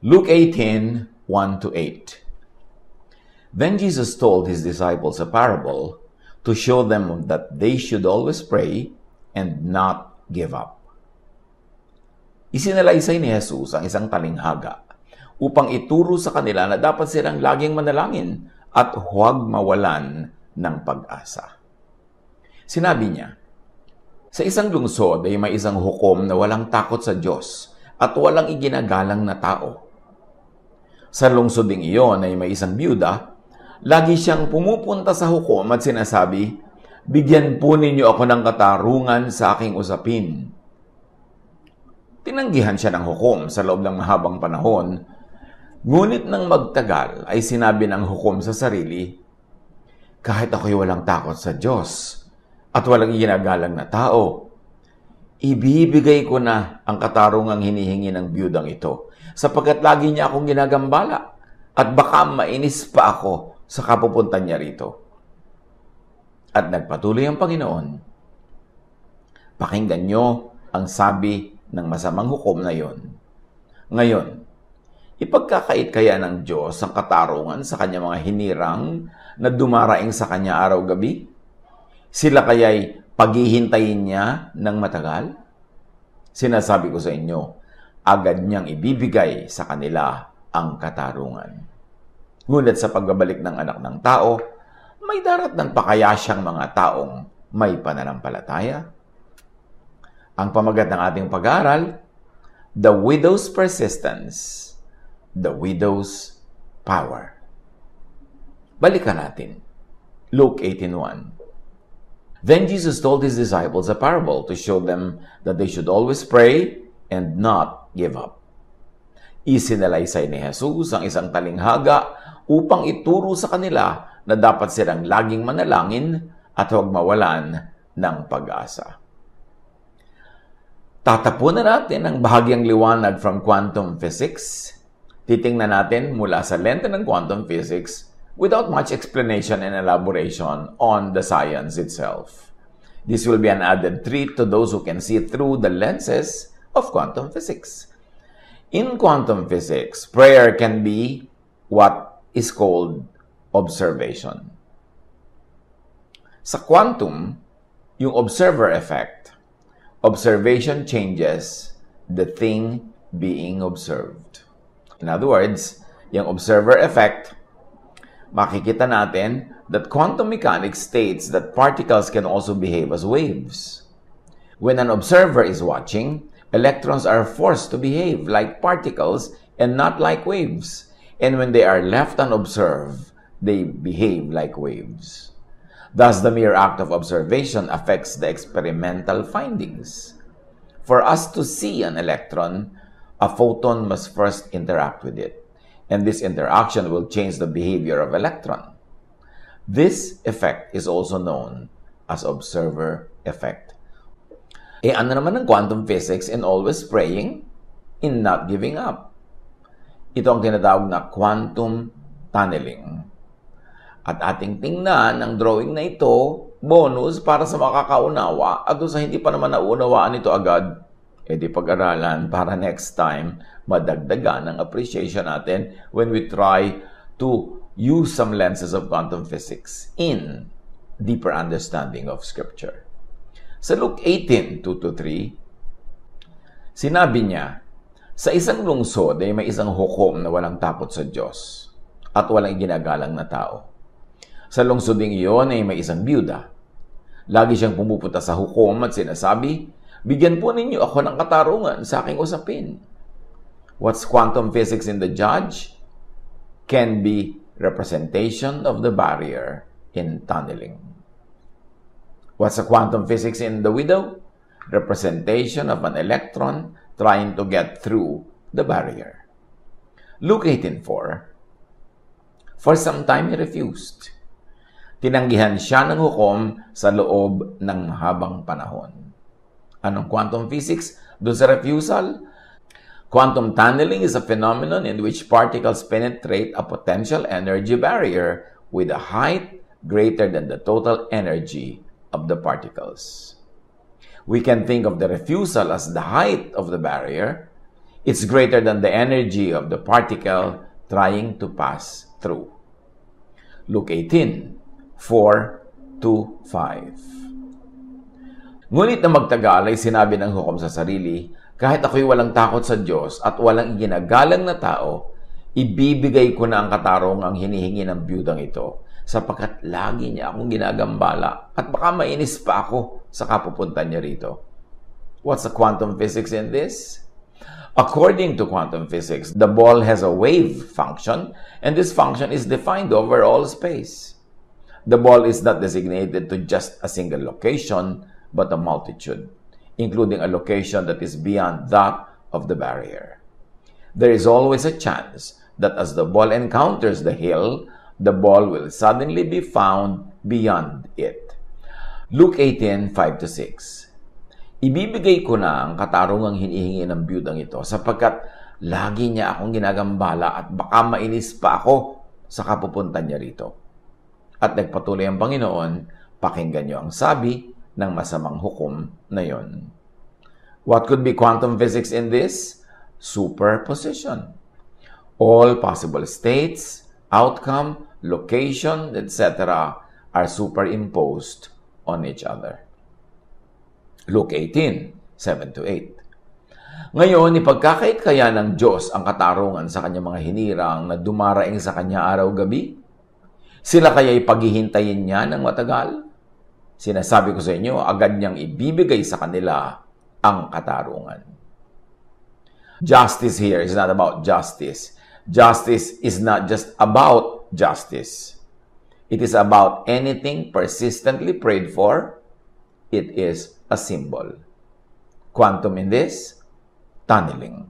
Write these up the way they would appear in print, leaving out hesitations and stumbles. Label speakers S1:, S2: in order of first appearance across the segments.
S1: Luke 18, 1-8. Then Jesus told his disciples a parable to show them that they should always pray and not give up. Isinalaysay ni Jesus ang isang talinghaga upang ituro sa kanila na dapat silang laging manalangin at huwag mawalan ng pag-asa. Sinabi niya, sa isang lungsod ay may isang hukom na walang takot sa Diyos at walang iginagalang na tao. Sa lungsod ding iyon ay may isang byuda, lagi siyang pumupunta sa hukom at sinasabi, bigyan po ninyo ako ng katarungan sa aking usapin. Tinanggihan siya ng hukom sa loob ng mahabang panahon, ngunit nang magtagal ay sinabi ng hukom sa sarili, kahit ako'y walang takot sa Diyos at walang ginagalang na tao, ibibigay ko na ang katarungang hinihingi ng byudang ito, sapagkat lagi niya akong ginagambala at baka mainis pa ako sa kapupuntan niya rito. At nagpatuloy ang Panginoon. Pakinggan niyo ang sabi ng masamang hukom na yon. Ngayon, ipagkakait kaya ng Diyos ang katarungan sa kanyang mga hinirang na dumaraing sa kanya araw-gabi? Sila kaya'y paghihintayin niya ng matagal? Sinasabi ko sa inyo, agad niyang ibibigay sa kanila ang katarungan. Ngunit sa pagbabalik ng anak ng tao, may daratnan pa kaya siyang mga taong may pananampalataya? Ang pamagat ng ating pag-aaral, the widow's persistence, the widow's power. Balikan natin. Luke 18:1. Then Jesus told his disciples a parable to show them that they should always pray and not give up. Isinalaysay ni Jesus ang isang talinghaga upang ituro sa kanila na dapat silang laging manalangin at huwag mawalan ng pag-asa. Tatapunan natin ang bahagyang liwanag from quantum physics. Titingnan natin mula sa lente ng quantum physics without much explanation and elaboration on the science itself. This will be an added treat to those who can see through the lenses of quantum physics. In quantum physics, prayer can be what is called observation. Sa quantum, yung observer effect, observation changes the thing being observed. In other words, yung observer effect, makikita natin that quantum mechanics states that particles can also behave as waves. When an observer is watching, electrons are forced to behave like particles and not like waves. And when they are left unobserved, they behave like waves. Thus, the mere act of observation affects the experimental findings. For us to see an electron, a photon must first interact with it. And this interaction will change the behavior of electron. This effect is also known as observer effect. Ano naman ang quantum physics in always praying, in not giving up? Ito ang tinatawag na quantum tunneling. At ating tingnan ang drawing na ito, bonus para sa makakaunawa at sa hindi pa naman naunawaan ito agad, di pag-aralan para next time madagdagan ang appreciation natin when we try to use some lenses of quantum physics in deeper understanding of Scripture. Sa Luke 18, 2-3, sinabi niya, sa isang lungsod ay may isang hukom na walang takot sa Diyos at walang ginagalang na tao. Sa lungsod ding iyon ay may isang byuda. Lagi siyang pumupunta sa hukom at sinasabi, bigyan po ninyo ako ng katarungan sa aking usapin. What's quantum physics in the judge can be representation of the barrier in tunneling. What's the quantum physics in the widow? Representation of an electron trying to get through the barrier. Luke 18:4. For some time he refused. Tinanggihan siya ng hukom sa loob ng mahabang panahon. Anong quantum physics doon sa refusal? Quantum tunneling is a phenomenon in which particles penetrate a potential energy barrier with a height greater than the total energy of the particles. We can think of the refusal as the height of the barrier. It's greater than the energy of the particle trying to pass through. Luke 18, 4-5. Ngunit na magtagal ay sinabi ng hukom sa sarili, kahit ako'y walang takot sa Diyos at walang iginagalang na tao, ibibigay ko na ang katarungang hinihingi ng biyudang ito, sapagkat lagi niya akong ginagambala at baka mainis pa ako sa kapupuntan niya rito. What's the quantum physics in this? According to quantum physics, the ball has a wave function, and this function is defined over all space. The ball is not designated to just a single location, but a multitude, including a location that is beyond that of the barrier. There is always a chance that as the ball encounters the hill, the ball will suddenly be found beyond it. Luke 18, 5-6. Ibibigay ko na ang katarungang hinihingi ng biyudang ito sapagkat lagi niya akong ginagambala at baka mainis pa ako sa kapupuntan niya rito. At nagpatuloy ang Panginoon, pakinggan niyo ang sabi ng masamang hukom na yon. What could be quantum physics in this? Superposition. All possible states, outcome, location, etc. are superimposed on each other. Luke 18, 7-8. Ngayon, ipagkakait kaya ng Diyos ang katarungan sa kanyang mga hinirang na dumaraing sa kanya araw-gabi? Sila kaya ipaghihintayin niya ng matagal? Sinasabi ko sa inyo, agad niyang ibibigay sa kanila ang katarungan. Justice here is not about justice. Justice is not just about justice. It is about anything persistently prayed for. It is a symbol. Quantum in this, tunneling.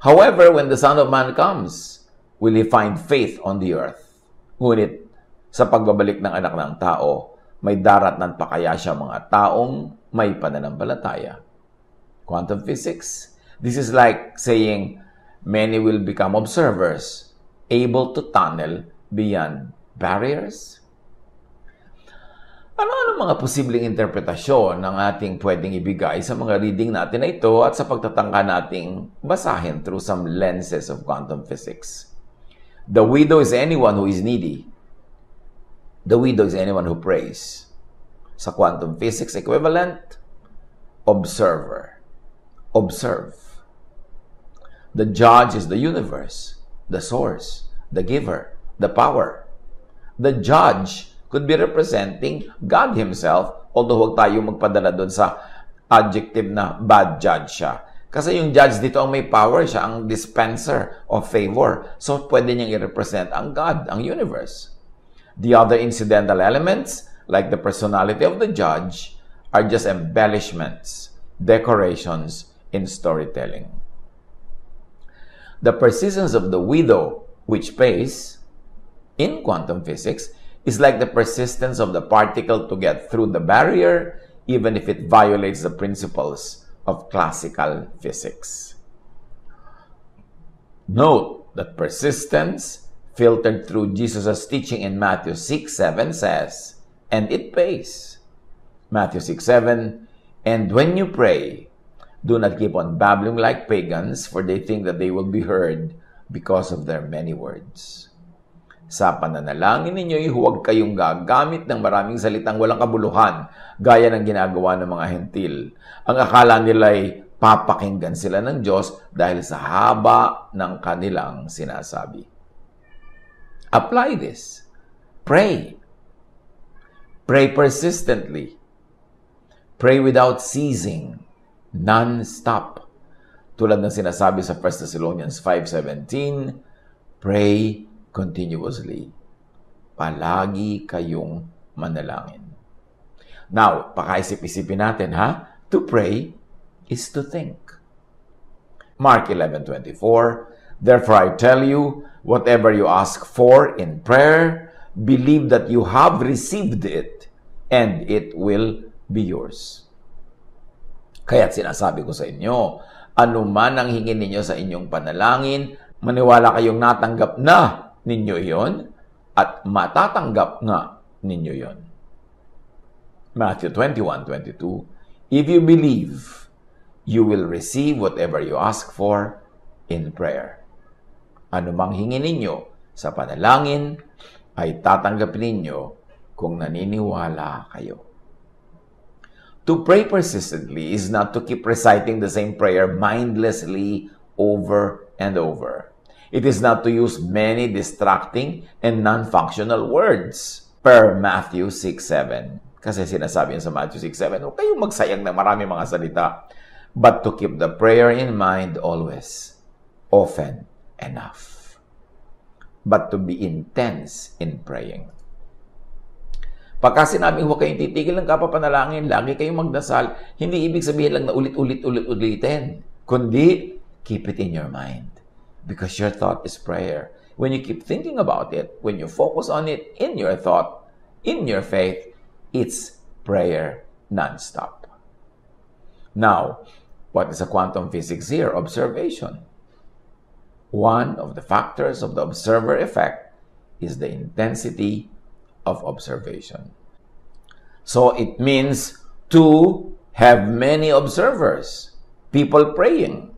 S1: However, when the Son of Man comes, will He find faith on the earth? Ngunit, sa pagbabalik ng anak ng tao, may daratnan pa kaya siya mga taong may pananampalataya. Quantum physics. This is like saying, many will become observers, able to tunnel beyond barriers. Ano mga posibleng interpretasyon ng ating pwedeng ibigay sa mga reading natin na ito at sa pagtatangka nating basahin through some lenses of quantum physics? The widow is anyone who is needy. The widow is anyone who prays. Sa quantum physics equivalent, observer. Observe. The judge is the universe, the source, the giver, the power. The judge could be representing God Himself, although huwag tayo magpadala doon sa adjective na bad judge siya. Kasi yung judge dito ang may power, siya ang dispenser of favor. So, pwede niyang i-represent ang God, ang universe. The other incidental elements, like the personality of the judge, are just embellishments, decorations in storytelling. The persistence of the widow, which pays, in quantum physics, is like the persistence of the particle to get through the barrier, even if it violates the principles of classical physics. Note that persistence, filtered through Jesus' teaching in Matthew 6:7 says, and it pays. Matthew 6:7, and when you pray, do not keep on babbling like pagans, for they think that they will be heard because of their many words. Sa pananalangin ninyo, huwag kayong gagamit ng maraming salitang walang kabuluhan, gaya ng ginagawa ng mga hentil. Ang akala nila'y papakinggan sila ng Diyos dahil sa haba ng kanilang sinasabi. Apply this. Pray. Pray persistently. Pray without ceasing. Non-stop. Tulad ng sinasabi sa 1 Thessalonians 5:17, pray continuously. Palagi kayong manalangin. Now, pakaisip-isipin natin, ha? To pray is to think. Mark 11:24, therefore I tell you, whatever you ask for in prayer, believe that you have received it, and it will be yours. Kaya't sinasabi ko sa inyo, Ano man ang hingin ninyo sa inyong panalangin, maniwala kayong natanggap na ninyo iyon at matatanggap nga ninyo iyon. Matthew 21:22, if you believe, you will receive whatever you ask for in prayer. Ano mang hingin ninyo sa panalangin, ay tatanggapin ninyo kung naniniwala kayo. To pray persistently is not to keep reciting the same prayer mindlessly over and over. It is not to use many distracting and non-functional words per Matthew 6:7. Kasi sinasabi sa Matthew 6:7, huwag kayong magsayang ng marami mga salita, but to keep the prayer in mind always, often enough. But to be intense in praying. Pagka sinabing huwag kayong titigil ng kapapanalangin, lagi kayong magdasal, hindi ibig sabihin lang na ulit-ulitin. Kundi, keep it in your mind. Because your thought is prayer. When you keep thinking about it, when you focus on it in your thought, in your faith, it's prayer non-stop. Now, what is a quantum physics here? Observation. One of the factors of the observer effect is the intensity of observation. So it means to have many observers, people praying,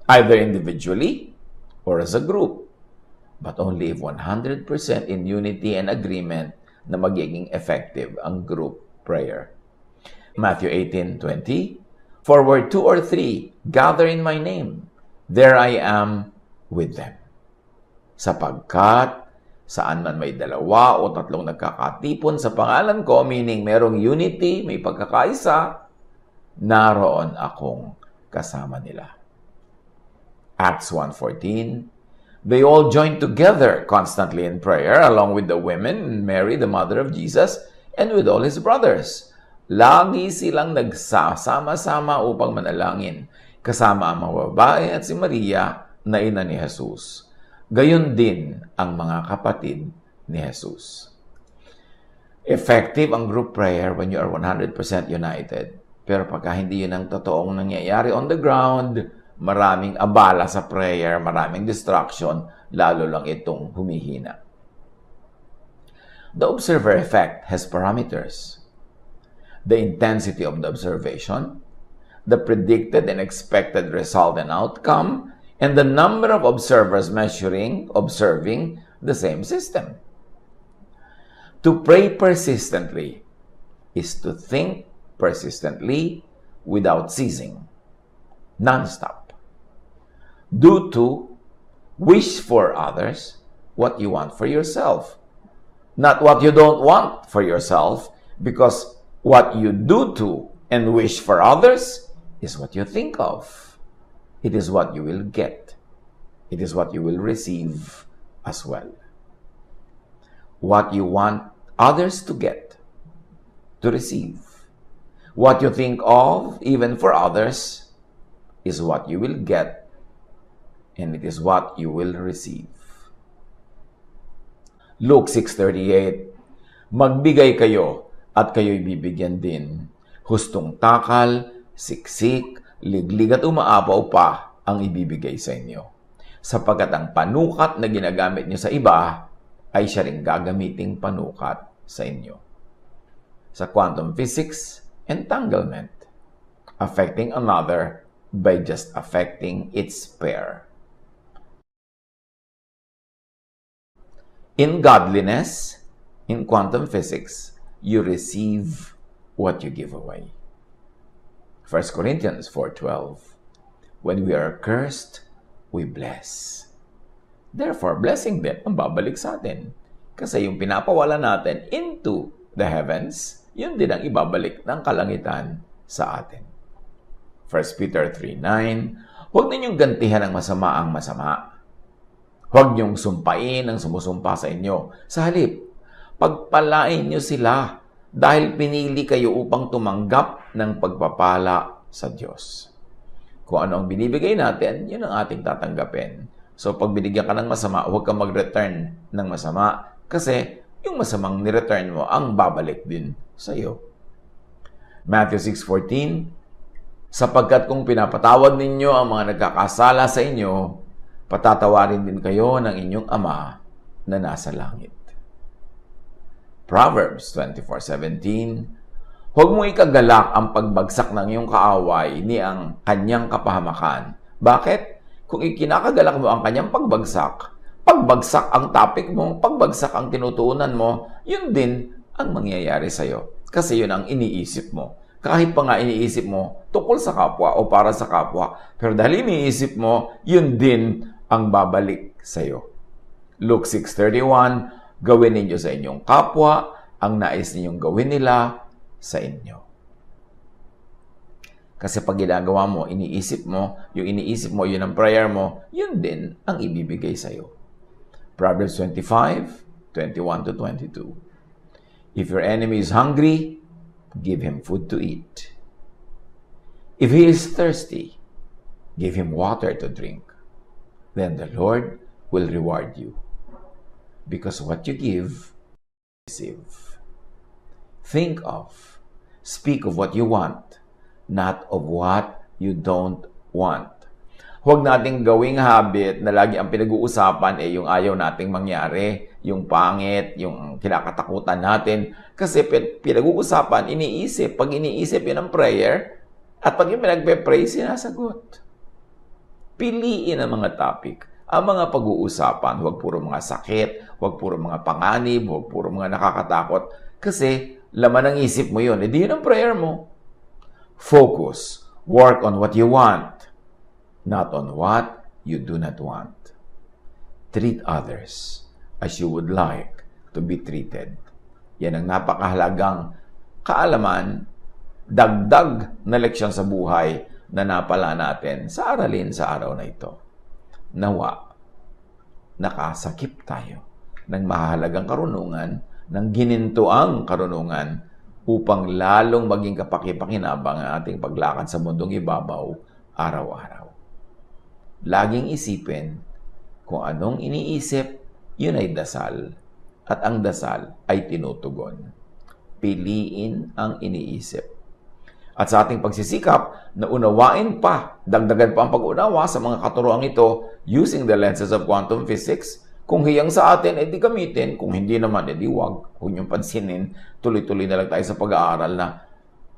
S1: either individually or as a group, but only if 100% in unity and agreement na magiging effective ang group prayer. Matthew 18:20, for where 2 or 3 gather in my name, there I am with them. Sapagkat saan man may 2 o 3 nagkakatipon sa pangalan ko, meaning merong unity, may pagkakaisa, naroon akong kasama nila. Acts 1:14, they all joined together constantly in prayer, along with the women, Mary, the mother of Jesus, and with all his brothers. Lagi silang nagsasama-sama upang manalangin, kasama ang mga babae at si Maria na ina ni Jesus. Gayon din ang mga kapatid ni Jesus. Effective ang group prayer when you are 100% united. Pero pagka hindi yun ang totoong nangyayari on the ground, maraming abala sa prayer, maraming distraction, lalo lang itong humihina. The observer effect has parameters. The intensity of the observation, the predicted and expected result and outcome, and the number of observers observing the same system. To pray persistently is to think persistently without ceasing, non-stop. Do to wish for others what you want for yourself, not what you don't want for yourself, because what you do to and wish for others is what you think of. It is what you will get. It is what you will receive as well. What you want others to get, to receive. What you think of, even for others, is what you will get, and it is what you will receive. Luke 6:38, magbigay kayo at kayo'y bibigyan din. Hustong takal, siksik, liglig at umaapaw pa ang ibibigay sa inyo. Sapagkat ang panukat na ginagamit nyo sa iba ay siya rin gagamiting panukat sa inyo. Sa quantum physics, entanglement. Affecting another by just affecting its pair. In godliness, in quantum physics, you receive what you give away. 1 Corinthians 4:12, when we are cursed, we bless. Therefore, blessing din ang babalik sa atin. Kasi yung pinapawala natin into the heavens, yun din ang ibabalik ng kalangitan sa atin. 1 Peter 3:9, huwag ninyong gantihan ng masama ang masama. Huwag niyong sumpain ang sumusumpa sa inyo. Sa halip, pagpalain niyo sila dahil pinili kayo upang tumanggap ng pagpapala sa Diyos. Kung ano ang binibigay natin, yun ang ating tatanggapin. So, pag binigyan ka ng masama, huwag kang mag-return ng masama kasi yung masamang ni-return mo ang babalik din sa iyo. Matthew 6:14, Sapagkat kung pinapatawad ninyo ang mga nagkakasala sa inyo, patatawarin din kayo ng inyong Ama na nasa langit. Proverbs 24:17, huwag mong ikagalak ang pagbagsak ng iyong kaaway ni ang kanyang kapahamakan. Bakit? Kung ikinakagalak mo ang kanyang pagbagsak ang topic mo, pagbagsak ang tinutuunan mo, yun din ang mangyayari sa'yo. Kasi yun ang iniisip mo. Kahit pa nga iniisip mo tungkol sa kapwa o para sa kapwa, pero dahil iniisip mo, yun din ang babalik sa'yo. Luke 6:31, gawin ninyo sa inyong kapwa ang nais ninyong gawin nila sa inyo. Kasi pag ginagawa mo, iniisip mo, yung iniisip mo, yun ang prayer mo, yun din ang ibibigay sa'yo. Proverbs 25:21-22. If your enemy is hungry, give him food to eat. If he is thirsty, give him water to drink. Then the Lord will reward you. Because what you give, receive. Think of, speak of what you want, not of what you don't want. Huwag nating gawing habit na lagi ang pinag-uusapan yung ayaw nating mangyari, yung pangit, yung kinakatakutan natin. Kasi pinag-uusapan, iniisip. Pag iniisip yun ang prayer, at pag yung pinagpe-pray, sinasagot. Piliin ang mga topic. Ang mga pag-uusapan, huwag puro mga sakit, huwag puro mga panganib, huwag puro mga nakakatakot. Kasi laman ng isip mo yun. Hindi yun ang prayer mo. Focus. Work on what you want, not on what you do not want. Treat others as you would like to be treated. Yan ang napakahalagang kaalaman, dagdag na leksyon sa buhay na napala natin sa aralin sa araw na ito. Nawa, nakasakip tayo ng mahalagang karunungan, ng ginintuang karunungan upang lalong maging kapaki-pakinabang ang ating paglakad sa mundong ibabaw araw-araw. Laging isipin kung anong iniisip, yun ay dasal. At ang dasal ay tinutugon. Piliin ang iniisip. At sa ating pagsisikap na unawain pa, dagdagan pa ang pag-unawa sa mga katuroang ito using the lenses of quantum physics. Kung hiyang sa atin, edi gamitin. Kung hindi naman, edi wag. Huwag niyong pansinin. Tuloy-tuloy na lang tayo sa pag-aaral na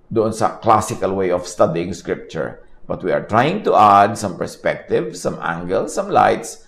S1: doon sa classical way of studying Scripture. But we are trying to add some perspective, some angles, some lights